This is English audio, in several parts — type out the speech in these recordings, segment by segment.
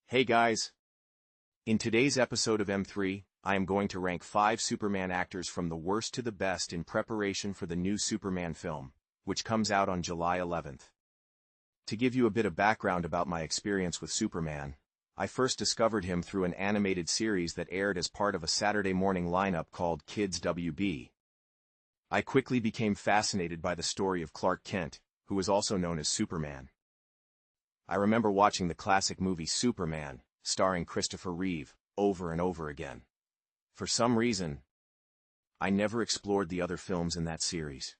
Hey guys! In today's episode of M3, I am going to rank 5 Superman actors from the worst to the best in preparation for the new Superman film, which comes out on July 11th. To give you a bit of background about my experience with Superman, I first discovered him through an animated series that aired as part of a Saturday morning lineup called Kids WB. I quickly became fascinated by the story of Clark Kent, who is also known as Superman. I remember watching the classic movie Superman, starring Christopher Reeve, over and over again. For some reason, I never explored the other films in that series.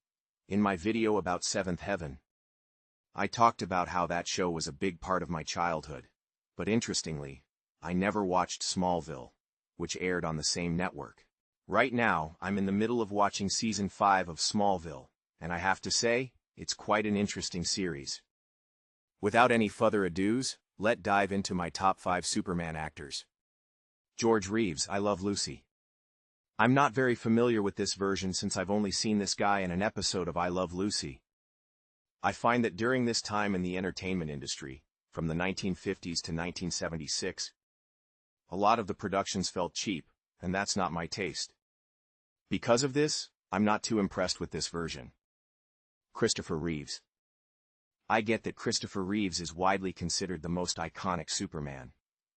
In my video about Seventh Heaven, I talked about how that show was a big part of my childhood, but interestingly, I never watched Smallville, which aired on the same network. Right now, I'm in the middle of watching Season 5 of Smallville, and I have to say, it's quite an interesting series. Without any further ados, let's dive into my top 5 Superman actors. George Reeves, I Love Lucy. I'm not very familiar with this version since I've only seen this guy in an episode of I Love Lucy. I find that during this time in the entertainment industry, from the 1950s to 1976, a lot of the productions felt cheap, and that's not my taste. Because of this, I'm not too impressed with this version. Christopher Reeves. I get that Christopher Reeves is widely considered the most iconic Superman.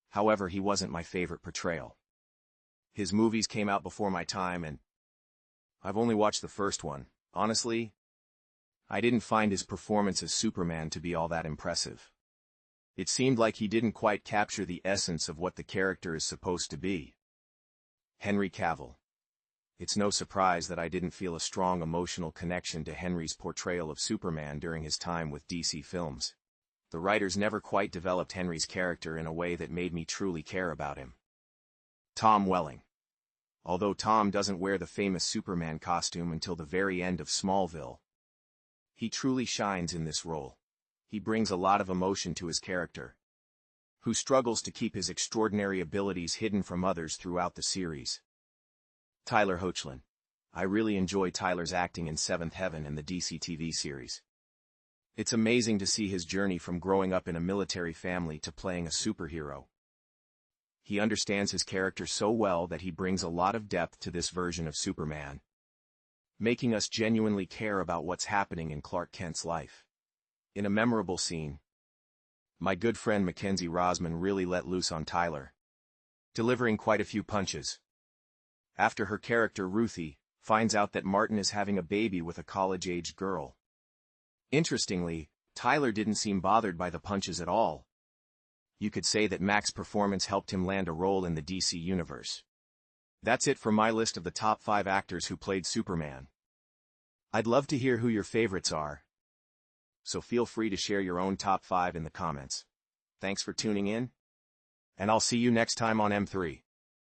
However, he wasn't my favorite portrayal. His movies came out before my time and I've only watched the first one. Honestly, I didn't find his performance as Superman to be all that impressive. It seemed like he didn't quite capture the essence of what the character is supposed to be. Henry Cavill. It's no surprise that I didn't feel a strong emotional connection to Henry's portrayal of Superman during his time with DC Films. The writers never quite developed Henry's character in a way that made me truly care about him. Tom Welling. Although Tom doesn't wear the famous Superman costume until the very end of Smallville, he truly shines in this role. He brings a lot of emotion to his character, who struggles to keep his extraordinary abilities hidden from others throughout the series. Tyler Hoechlin. I really enjoy Tyler's acting in Seventh Heaven and the DC TV series. It's amazing to see his journey from growing up in a military family to playing a superhero. He understands his character so well that he brings a lot of depth to this version of Superman, making us genuinely care about what's happening in Clark Kent's life. In a memorable scene, my good friend Mackenzie Rosman really let loose on Tyler, delivering quite a few punches. After her character Ruthie finds out that Martin is having a baby with a college-aged girl. Interestingly, Tyler didn't seem bothered by the punches at all. You could say that Mac's performance helped him land a role in the DC universe. That's it for my list of the top 5 actors who played Superman. I'd love to hear who your favorites are, so feel free to share your own top 5 in the comments. Thanks for tuning in, and I'll see you next time on M3.